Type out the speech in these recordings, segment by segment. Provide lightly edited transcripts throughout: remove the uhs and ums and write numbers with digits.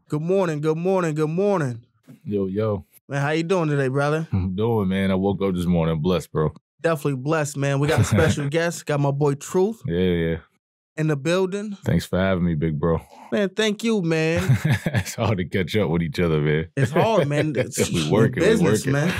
Good morning, good morning, good morning. Yo. Man, how you doing today, brother? I'm doing, man. I woke up this morning blessed, bro. Definitely blessed, man. We got a special guest. Got my boy Truth. Yeah. In the building. Thanks for having me, big bro. Man, thank you, man. It's hard to catch up with each other, man. It's hard, man. We working, business, man.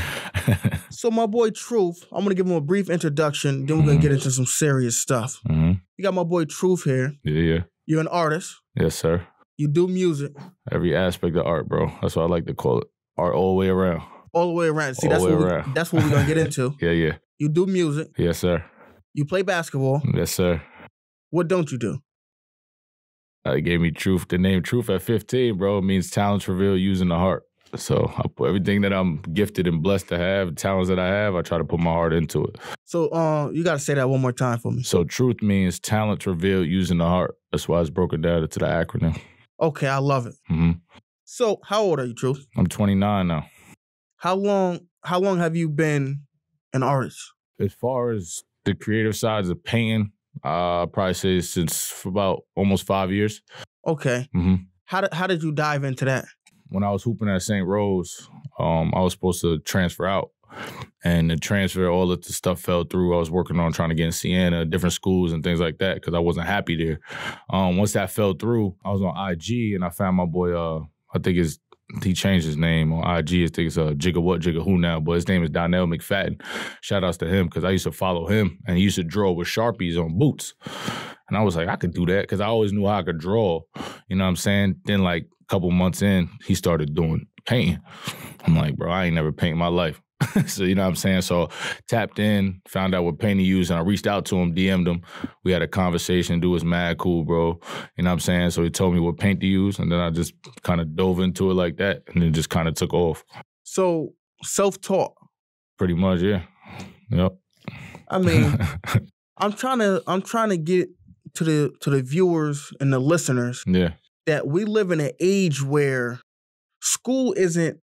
So my boy Truth, I'm going to give him a brief introduction, then we're going to get into some serious stuff. You got my boy Truth here. Yeah. You're an artist. Yes, sir. You do music. Every aspect of art, bro. That's what I like to call it. Art all the way around. All the way around. See, that's what we're going to get into. Yeah. You do music. Yes, sir. You play basketball. Yes, sir. What don't you do? They gave me Truth. The name Truth at 15, bro, means talents revealed using the heart. So I put everything that I'm gifted and blessed to have, talents that I have, I try to put my heart into it. So you got to say that one more time for me. So Truth means talents revealed using the heart. That's why it's broken down into the acronym. Okay, I love it. So how old are you, Truth? I'm 29 now. How long have you been an artist? As far as the creative sides of painting, I'd probably say since for about almost 5 years. Okay. How did you dive into that? When I was hooping at St. Rose, I was supposed to transfer out. And the transfer, all of the stuff fell through. I was working on trying to get in Siena, different schools and things like that because I wasn't happy there. Once that fell through, I was on IG and I found my boy, he changed his name on IG. I think it's Jigga What, Jigga Who now, but his name is Donnell McFadden. Shout outs to him because I used to follow him and he used to draw with Sharpies on boots. And I was like, I could do that because I always knew how I could draw. You know what I'm saying? Then like a couple months in, he started doing painting. I'm like, bro, I ain't never painted in my life. So, you know what I'm saying? So tapped in, found out what paint he used, and I reached out to him, DM'd him. We had a conversation. Dude was mad cool, bro. You know what I'm saying? So he told me what paint to use, and then I just kind of dove into it like that, and it just kind of took off. So self-taught? Pretty much, yeah. Yep. I mean, I'm trying to get to the viewers and the listeners that we live in an age where school isn't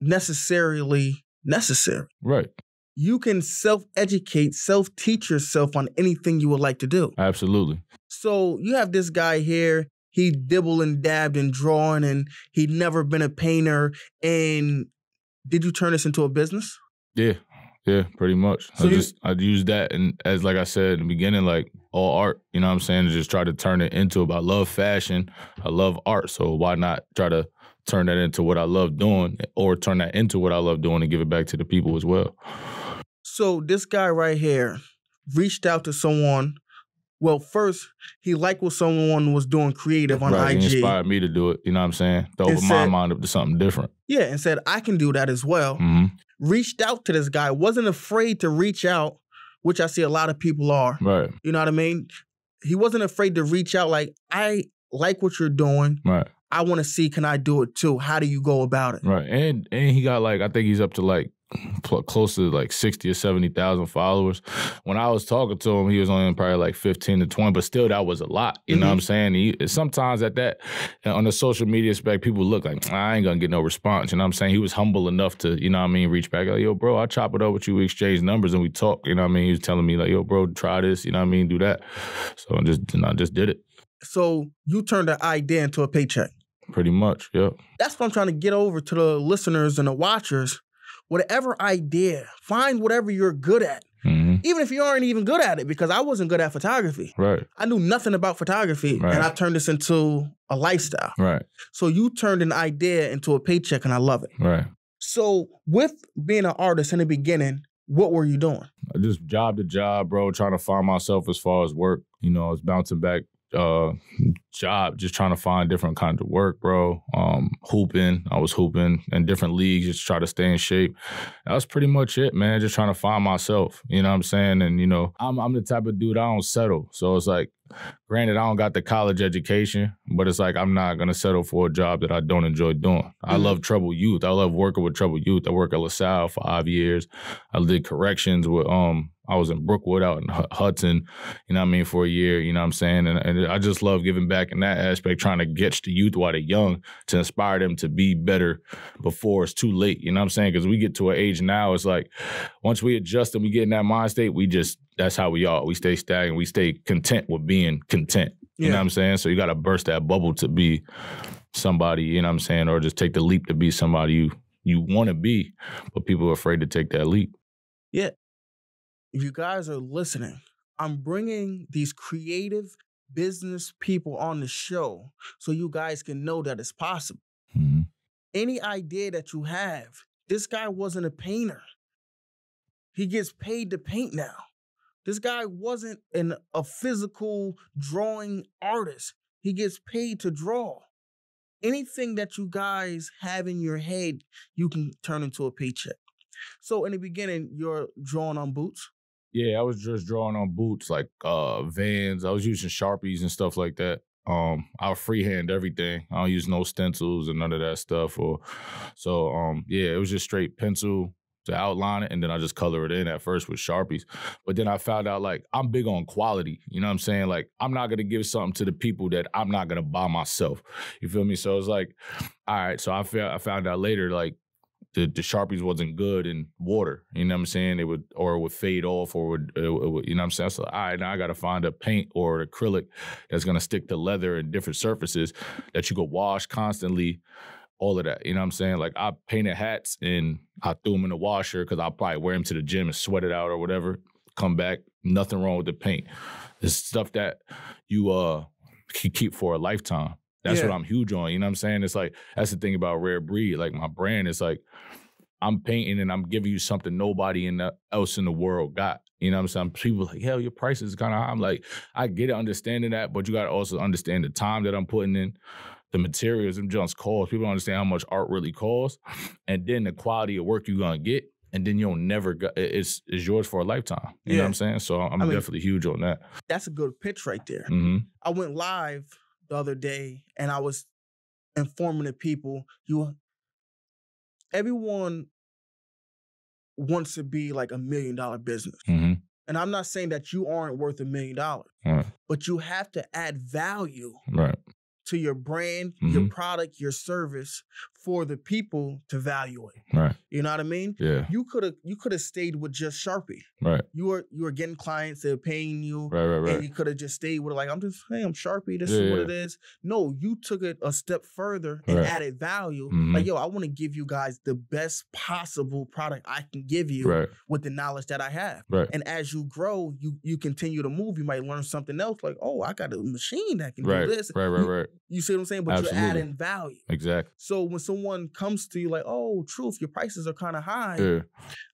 necessarily necessary. Right. You can self-educate, self-teach yourself on anything you would like to do. Absolutely. So you have this guy here, he dibbled and dabbed in drawing and he'd never been a painter. And did you turn this into a business? Yeah, pretty much. So I used that and as like I said in the beginning, like all art, you know what I'm saying, to just try to turn it into I love fashion, I love art, so why not try to turn that into what I love doing or turn that into what I love doing and give it back to the people as well. So this guy right here reached out to someone. Well, first, he liked what someone was doing creative on IG. He inspired me to do it, you know what I'm saying? To open my mind up to something different. Yeah, and said, I can do that as well. Reached out to this guy, wasn't afraid to reach out, which I see a lot of people are. Right. You know what I mean? He wasn't afraid to reach out like, I like what you're doing. Right. I want to see, can I do it too? How do you go about it? Right. And he got like, I think he's up to like close to like 60 or 70,000 followers. When I was talking to him, he was only probably like 15 to 20, but still that was a lot. You know what I'm saying? Sometimes at that, on the social media aspect, people look like, I ain't going to get no response. You know what I'm saying? He was humble enough to, you know what I mean, reach back. Like, yo, bro, I'll chop it up with you. We exchange numbers and we talk. You know what I mean? He was telling me like, yo, bro, try this. You know what I mean? Do that. So I just did it. So you turned an idea into a paycheck. Pretty much, yep. That's what I'm trying to get over to the listeners and the watchers. Whatever idea, find whatever you're good at. Even if you aren't even good at it, because I wasn't good at photography. Right. I knew nothing about photography, and I turned this into a lifestyle. Right. So you turned an idea into a paycheck, and I love it. Right. So with being an artist in the beginning, what were you doing? Just job to job, bro, trying to find myself as far as work. You know, I was bouncing back job, just trying to find different kinds of work, bro. Hooping. I was hooping in different leagues, just try to stay in shape. That was pretty much it, man. Just trying to find myself. You know what I'm saying? And, you know, I'm the type of dude, I don't settle. So it's like, granted, I don't got the college education, but it's like I'm not going to settle for a job that I don't enjoy doing. I love troubled youth. I love working with troubled youth. I worked at LaSalle for 5 years. I did corrections with, I was in Brookwood out in Hudson, you know what I mean, for a year, you know what I'm saying? And I just love giving back in that aspect, trying to get the youth while they're young to inspire them to be better before it's too late, you know what I'm saying? Because we get to an age now, it's like once we adjust and we get in that mind state, that's how we are. We stay stagnant. We stay content with being content. You know what I'm saying? So you got to burst that bubble to be somebody, you know what I'm saying, or just take the leap to be somebody you want to be, but people are afraid to take that leap. Yeah. If you guys are listening, I'm bringing these creative business people on the show so you guys can know that it's possible. Mm-hmm. Any idea that you have, this guy wasn't a painter. He gets paid to paint now. This guy wasn't a physical drawing artist. He gets paid to draw. Anything that you guys have in your head, you can turn into a paycheck. So in the beginning, you're drawing on boots? Yeah, I was just drawing on boots, like Vans. I was using Sharpies and stuff like that. I'll freehand everything. I don't use no stencils and none of that stuff. Yeah, it was just straight pencil to outline it, and then I just color it in at first with Sharpies. But then I found out, like, I'm big on quality. You know what I'm saying? Like, I'm not going to give something to the people that I'm not going to buy myself. You feel me? So it's like, all right, so I found out later, like, the Sharpies wasn't good in water. You know what I'm saying? It would fade off, or it would, you know what I'm saying? So, all right, now I got to find a paint or an acrylic that's going to stick to leather and different surfaces that you could wash constantly. All of that, you know what I'm saying? Like, I painted hats and I threw them in the washer because I'll probably wear them to the gym and sweat it out or whatever. Come back, nothing wrong with the paint. It's stuff that you can keep for a lifetime. That's what I'm huge on, you know what I'm saying? It's like, that's the thing about R.A.R.E B.R.E.E.D. Like, my brand is like, I'm painting and I'm giving you something nobody else in the world got. You know what I'm saying? People are like, hell, your price is kind of high. I'm like, I get it, understanding that, but you got to also understand the time that I'm putting in. The materials them just cost. People don't understand how much art really costs. And then the quality of work you're going to get. And then you'll never get, it's yours for a lifetime. You know what I'm saying? So I'm definitely huge on that. That's a good pitch right there. Mm-hmm. I went live the other day and I was informing the people, everyone wants to be like $1 million business. Mm-hmm. And I'm not saying that you aren't worth $1 million, right. But you have to add value. Right. To your brand, mm-hmm. your product, your service for the people to value it. Right. You know what I mean? Yeah. You could have stayed with just Sharpie. Right. You were getting clients that are paying you. Right. And you could have just stayed with it like, I'm Sharpie, this is what it is. No, you took it a step further and added value. Mm-hmm. Like, yo, I want to give you guys the best possible product I can give you with the knowledge that I have. Right. And as you grow, you continue to move, you might learn something else like, oh, I got a machine that can do this. Right. You see what I'm saying? But Absolutely. you're adding value. Exactly. So when someone comes to you like, oh, Truth, your prices are kind of high.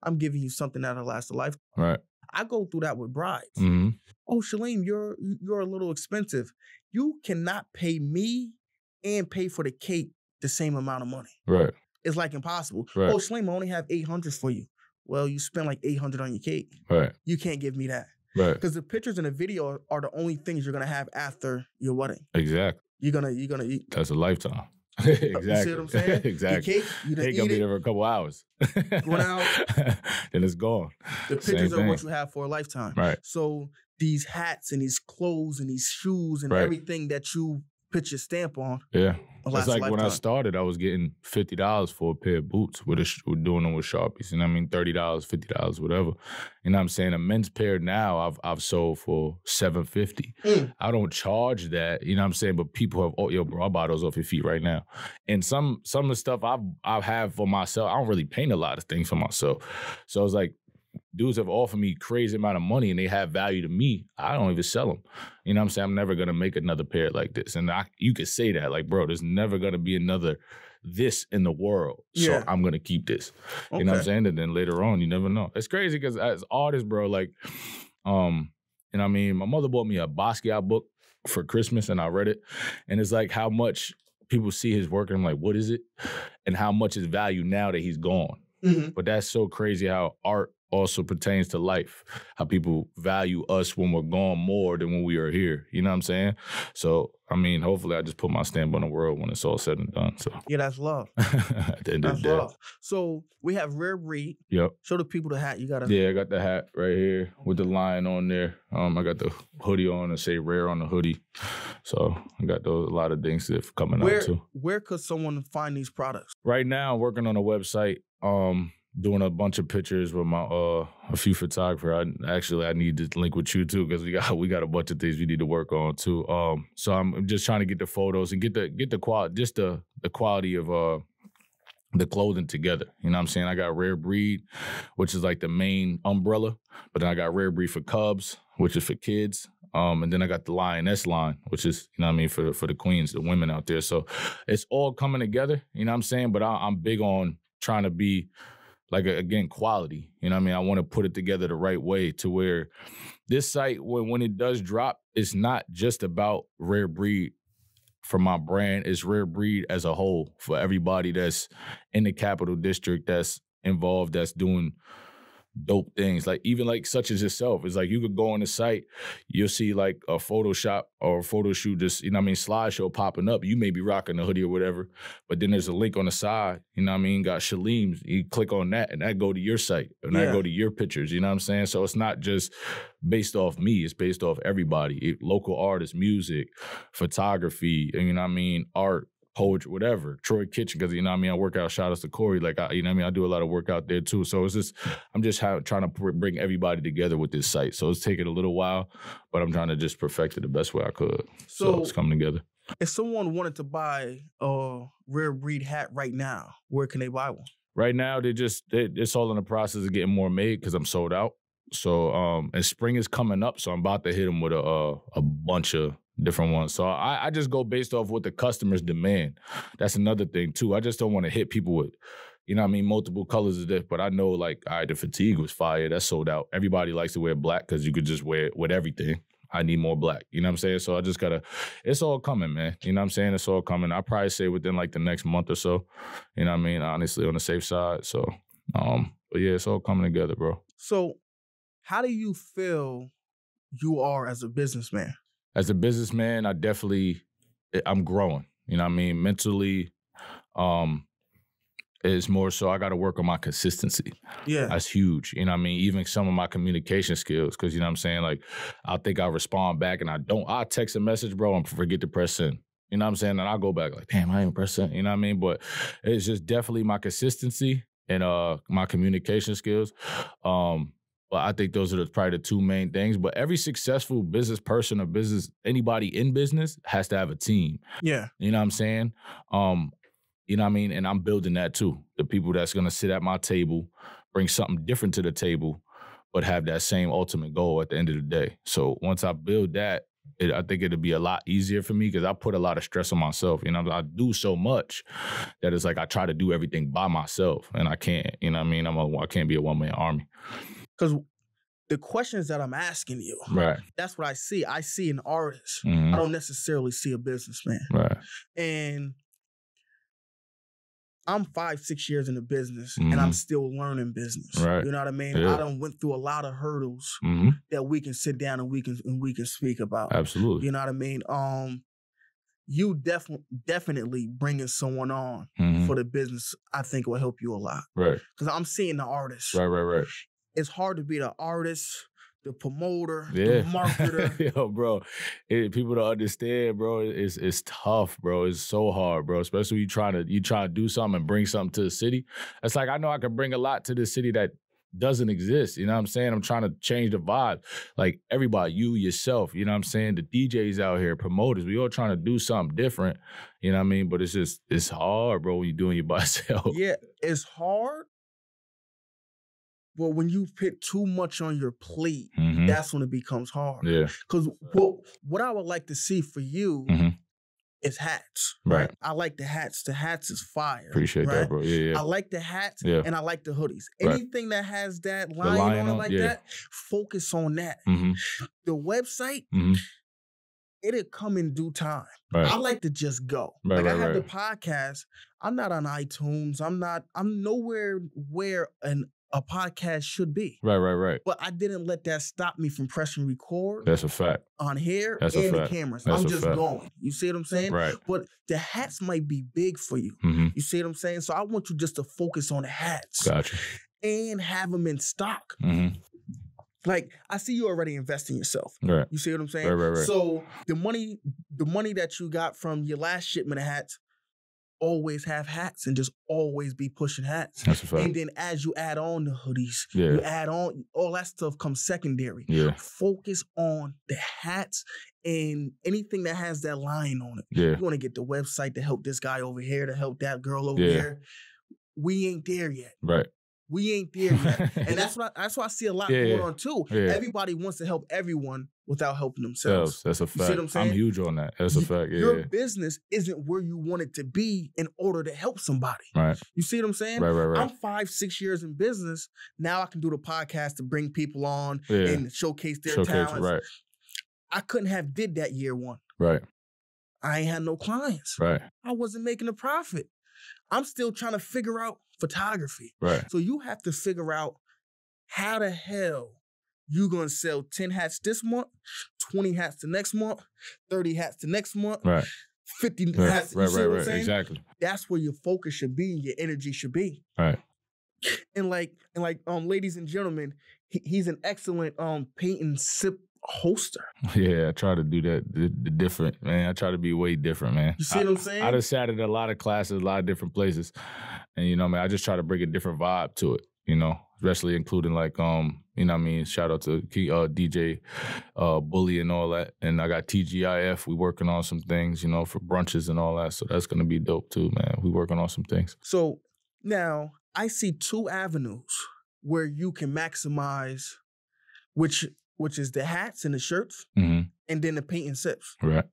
I'm giving you something that'll last a lifetime. Right. I go through that with brides. Mm-hmm. Oh, Shalane, you're a little expensive. You cannot pay me and pay for the cake the same amount of money. Right. It's like impossible. Right. Oh, Shalane, I only have $800 for you. Well, you spend like $800 on your cake. Right. You can't give me that. Right. Because the pictures and the video are the only things you're gonna have after your wedding. Exactly. You're gonna eat. That's a lifetime. Exactly. You see what I'm saying? Exactly. Your cake, you done cake eat gonna be it. there for a couple hours. Going out. Then it's gone. The pictures are what you have for a lifetime. Right. So these hats and these clothes and these shoes and everything that you put your stamp on. Yeah. It's like when I started, I was getting $50 for a pair of boots with doing them with Sharpies. And I mean, $30, $50, whatever. You know what I'm saying? A men's pair now I've sold for $750. I don't charge that, you know what I'm saying? But people have, oh, yo, bro, I buy those off your feet right now. And some of the stuff I have for myself, I don't really paint a lot of things for myself. So it's like, dudes have offered me crazy amount of money and they have value to me. I don't even sell them. You know what I'm saying? I'm never going to make another pair like this. And you could say that, like, bro, there's never going to be another this in the world. So I'm going to keep this. You know what I'm saying? And then later on, you never know. It's crazy because as artists, bro, like, and I mean, my mother bought me a Basquiat book for Christmas and I read it. And it's like how much people see his work and I'm like, what is it? And how much is value now that he's gone. Mm-hmm. But that's so crazy how art also pertains to life, how people value us when we're gone more than when we are here. You know what I'm saying? So, I mean, hopefully I just put my stamp on the world when it's all said and done. So yeah, that's love. At the end of the day. Love. So we have R.A.R.E B.R.E.E.D. Yep. Show the people the hat. You got Yeah, I got the hat right here with the lion on there. I got the hoodie on and say R.A.R.E on the hoodie. So I got a lot of things that coming out too. Where could someone find these products? Right now, I'm working on a website. doing a bunch of pictures with my a few photographers. I need to link with you too because we got a bunch of things we need to work on too. So I'm just trying to get the photos and get the quality, just the quality of the clothing together. You know what I'm saying? I got R.A.R.E.B.R.E.E.D, which is like the main umbrella, but then I got R.A.R.E.B.R.E.E.D for Cubs, which is for kids. And then I got the Lioness line, which is, you know what I mean, for the queens, the women out there. So it's all coming together, you know what I'm saying? But I'm big on trying to be, like, again, quality. You know what I mean? I want to put it together the right way to where this site, when it does drop, it's not just about R.A.R.E.B.R.E.E.D for my brand, it's R.A.R.E.B.R.E.E.D as a whole for everybody that's in the Capital District that's involved, that's doing dope things. Like, even like such as yourself. It's like you could go on the site, you'll see like a Photoshop or a photo shoot, just, you know what I mean, slideshow popping up. You may be rocking the hoodie or whatever, but then there's a link on the side, you know what I mean, got Shalim's. You click on that and that go to your site and that go to your pictures, you know what I'm saying? So it's not just based off me, it's based off everybody. Local artists, music, photography, you know what I mean, art, poetry, whatever. Troy Kitchen, because, you know what I mean, I work out, shout outs to Corey, like, you know what I mean, I do a lot of work out there too. So it's just, I'm just trying to bring everybody together with this site. So it's taking a little while, but I'm trying to just perfect it the best way I could. So it's coming together. If someone wanted to buy a R.A.R.E.B.R.E.E.D hat right now, where can they buy one? Right now, it's all in the process of getting more made because I'm sold out. So, and spring is coming up, so I'm about to hit them with a bunch of different ones. So I just go based off what the customers demand. That's another thing too. I just don't want to hit people with, you know what I mean, multiple colors of this, but I know, like, all right, the fatigue was fire, that's sold out. Everybody likes to wear black because you could just wear it with everything. I need more black, you know what I'm saying? So I just gotta, it's all coming, man. You know what I'm saying? It's all coming. I'll probably say within like the next month or so, you know what I mean? Honestly, on the safe side. So, but yeah, it's all coming together, bro. So how do you feel you are as a businessman? As a businessman, I'm growing. You know what I mean? Mentally, it's more so I got to work on my consistency. Yeah. That's huge. You know what I mean? Even some of my communication skills, because, you know what I'm saying? Like, I think I respond back and I don't. I'll text a message, bro, and forget to press send. You know what I'm saying? And I'll go back like, damn, I ain't press send. You know what I mean? But it's just definitely my consistency and my communication skills. But I think those are probably the two main things. But every successful business person or anybody in business has to have a team. Yeah. You know what I'm saying? You know what I mean? And I'm building that too. The people that's going to sit at my table, bring something different to the table, but have that same ultimate goal at the end of the day. So once I build that, I think it'll be a lot easier for me because I put a lot of stress on myself. You know, I do so much that it's like I try to do everything by myself and I can't. You know what I mean? I can't be a one-man army. Because the questions that I'm asking you, right? That's what I see. I see an artist. Mm-hmm. I don't necessarily see a businessman. Right. And I'm 5-6 years in the business, mm-hmm. and I'm still learning business. Right. You know what I mean? Yeah. I done went through a lot of hurdles mm-hmm. that we can sit down and we can speak about. Absolutely. You know what I mean? You definitely bringing someone on mm-hmm. for the business, I think will help you a lot. Right. Because I'm seeing the artist. Right. It's hard to be the artist, the promoter, yeah. the marketer. Yo, bro, people don't understand, bro. It's tough, bro. It's so hard, bro. Especially you trying to do something and bring something to the city. It's like I know I can bring a lot to the city that doesn't exist. You know what I'm saying? I'm trying to change the vibe. Like everybody, you, yourself, you know what I'm saying? The DJs out here, promoters, we all trying to do something different. You know what I mean? But it's hard, bro, when you're doing it by yourself. Yeah, it's hard. But when you put too much on your plate, mm-hmm. that's when it becomes hard. Yeah. Because what I would like to see for you mm-hmm. is hats. Right. I like the hats. The hats is fire. Appreciate that, bro. Yeah. I like the hats and I like the hoodies. Right. Anything that has that lion on it like that, focus on that. Mm-hmm. The website, mm-hmm. it'll come in due time. Right. I like to just go. Right, I have the podcast. I'm not on iTunes. I'm nowhere where a podcast should be. Right. But I didn't let that stop me from pressing record. That's a fact. On here That's and a fact. the cameras. That's I'm a just fact. going. You see what I'm saying? Right. But the hats might be big for you. Mm-hmm. You see what I'm saying? So I want you just to focus on the hats. Gotcha. And have them in stock. Mm-hmm. Like, I see you already invest in yourself. Right. You see what I'm saying? Right. So the money that you got from your last shipment of hats, always have hats and just always be pushing hats. That's a fact. And then as you add on the hoodies, Yeah. you add on, all that stuff comes secondary. Yeah. Focus on the hats and anything that has that line on it. Yeah. You want to get the website to help this guy over here, to help that girl over Yeah. there. We ain't there yet. Right. We ain't there yet. And that's what I see a lot going on too. Yeah. Everybody wants to help everyone without helping themselves. That's a fact. You see what I'm saying? I'm huge on that. That's a fact. Yeah. Your business isn't where you want it to be in order to help somebody. Right. You see what I'm saying? Right. I'm 5-6 years in business. Now I can do the podcast to bring people on and showcase their talents. Right. I couldn't have did that year one. Right. I ain't had no clients. Right. I wasn't making a profit. I'm still trying to figure out photography. Right. So you have to figure out how the hell you gonna sell 10 hats this month, 20 hats the next month, 30 hats the next month, right. 50 hats. You see what I'm saying? Exactly. That's where your focus should be and your energy should be. Right. And ladies and gentlemen, he's an excellent paint and sip holster. Yeah, I try to do that the different, man. I try to be way different, man. You see what I'm saying? I just sat at a lot of classes, a lot of different places. And, man, I just try to bring a different vibe to it, especially including shout out to DJ Bully and all that. And I got TGIF. We working on some things, for brunches and all that. So that's going to be dope too, man. We working on some things. So now I see 2 avenues where you can maximize, which is the hats and the shirts, and then the paint and sips. Right.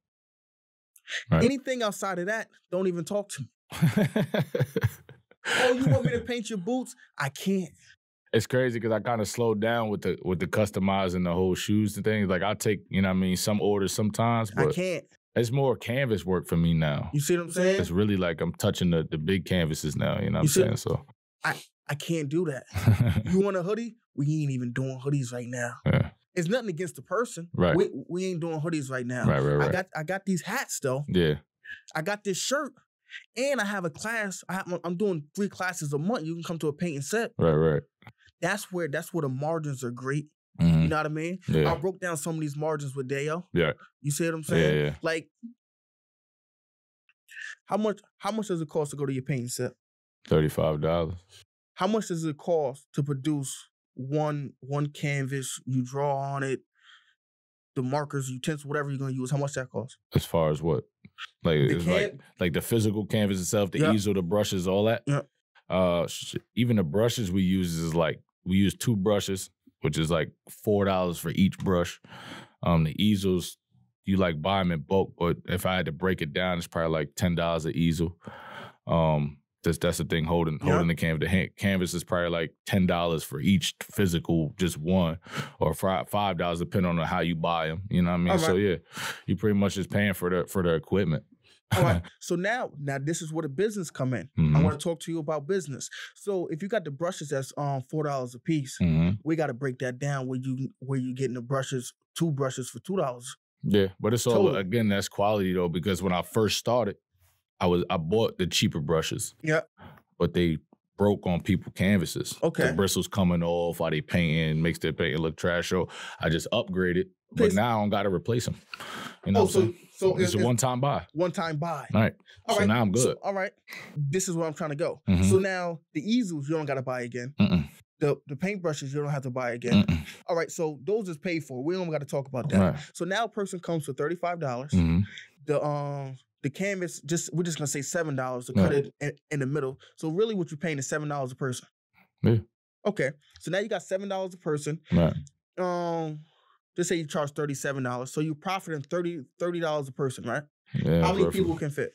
Anything outside of that, don't even talk to me. Oh, you want me to paint your boots? I can't. It's crazy because I kind of slowed down with the customizing the whole shoes and things. Like I take, some orders sometimes, but I can't. It's more canvas work for me now. You see what I'm saying? It's really like I'm touching the big canvases now, you know what I'm saying? So I can't do that. You want a hoodie? We ain't even doing hoodies right now. Yeah. It's nothing against the person. Right. We ain't doing hoodies right now. Right. I got these hats though. Yeah. I got this shirt. And I have a class. I'm doing 3 classes a month. You can come to a paint and sip. Right. That's where the margins are great. Mm-hmm. You know what I mean? Yeah. I broke down some of these margins with Dale. Yeah. You see what I'm saying? Yeah. Like, how much does it cost to go to your paint and sip? $35. How much does it cost to produce one canvas? You draw on it, the markers, utensils, whatever you're gonna use. How much that costs? As far as what? Like the physical canvas itself, the easel, the brushes, all that. Yeah. Even the brushes we use we use 2 brushes, which is like $4 for each brush. The easels, you buy them in bulk, but if I had to break it down, it's probably like $10 an easel. That's the thing holding the canvas. The canvas is probably like $10 for each physical, just one, or $5 depending on how you buy them. You know what I mean? Right. So yeah, you pretty much just paying for the equipment. All right. So now this is where the business come in. Mm-hmm. I want to talk to you about business. So if you got the brushes that's $4 a piece, we got to break that down where you getting the brushes, 2 brushes for $2. Yeah, but it's all again that's quality though, because when I first started, I bought the cheaper brushes. Yeah. But they broke on people canvases. Okay. The bristles coming off while they painting, makes their painting look trash. So I just upgraded, but now I don't got to replace them. You know what I'm saying? So it's a one-time buy. One-time buy. All right. All so right. Now I'm good. So, all right. This is where I'm trying to go. Mm-hmm. So now the easels, you don't got to buy again. Mm-mm. The paintbrushes, you don't have to buy again. Mm-mm. All right. So those is paid for. We don't got to talk about that. Right. So now a person comes for $35. Mm-hmm. The canvas, we're just gonna say $7 to cut it in the middle. So really, what you're paying is $7 a person. Yeah. Okay. So now you got $7 a person. Right. Just say you charge $37. So you're profiting $30 a person, right? Yeah. How many people can fit?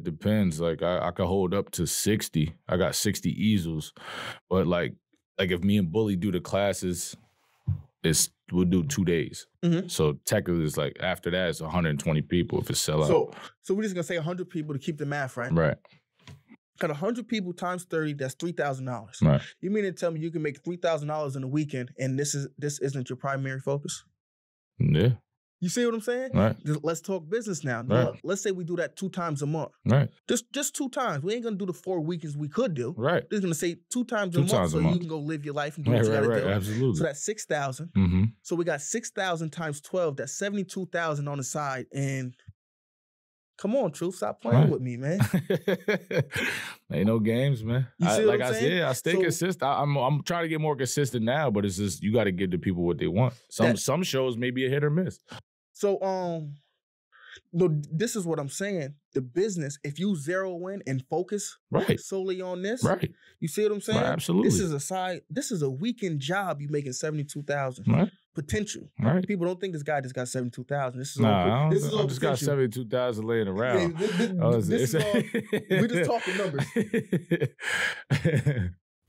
Depends. Like I could hold up to 60. I got 60 easels, but like if me and Bully do the classes, we'll do 2 days. Mm-hmm. So technically, it's like after that, it's 120 people if it's sell out. So we're just gonna say 100 people to keep the math right. Right. Got 100 people times 30. That's $3,000. Right. You mean to tell me you can make $3,000 in a weekend, and this isn't your primary focus? Yeah. You see what I'm saying? Right. Let's talk business now. Right. Let's say we do that 2 times a month. Right. Just 2 times. We ain't gonna do the 4 weekends we could do. Right. We're just gonna say 2 times a month so you can go live your life and do what you gotta do. Absolutely. So that's 6,000. Mm-hmm. So we got 6,000 times 12. That's 72,000 on the side, and Come on, Truth. Stop playing with me, man. Ain't no games, man. You see what I'm saying? Yeah, I stay consistent. I'm trying to get more consistent now, but it's just you got to give the people what they want. Some shows may be a hit or miss. So no, this is what I'm saying. The business, if you zero in and focus solely on this, you see what I'm saying? Right, absolutely. This is a weekend job. You making $72,000 potential. Right. People don't think this guy just got $72,000. This is I all just got $72,000 laying around. This is all, we're just talking numbers.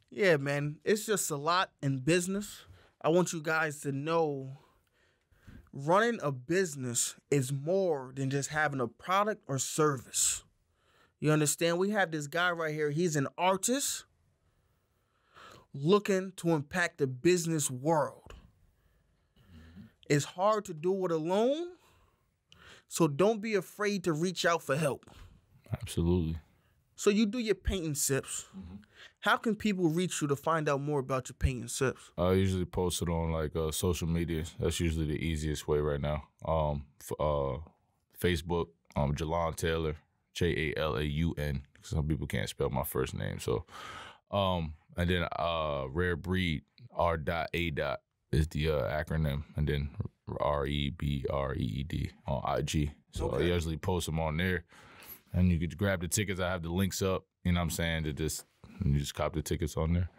Yeah, man. It's just a lot in business. I want you guys to know running a business is more than just having a product or service. You understand? We have this guy right here. He's an artist looking to impact the business world. It's hard to do it alone, so don't be afraid to reach out for help. Absolutely. So you do your painting sips. Mm-hmm. How can people reach you to find out more about your painting sips? I usually post it on like social media. That's usually the easiest way right now. Facebook, Jaluan Taylor, Jalaun. Some people can't spell my first name. So, and then R.A.R.E.B.R.E.E.D, R.A.R.E.B.R.E.E.D is the acronym, and then R.A.R.E.B.R.E.E.D on IG. So I usually post them on there, and you could grab the tickets. I have the links up. You know what I'm saying? You just cop the tickets on there.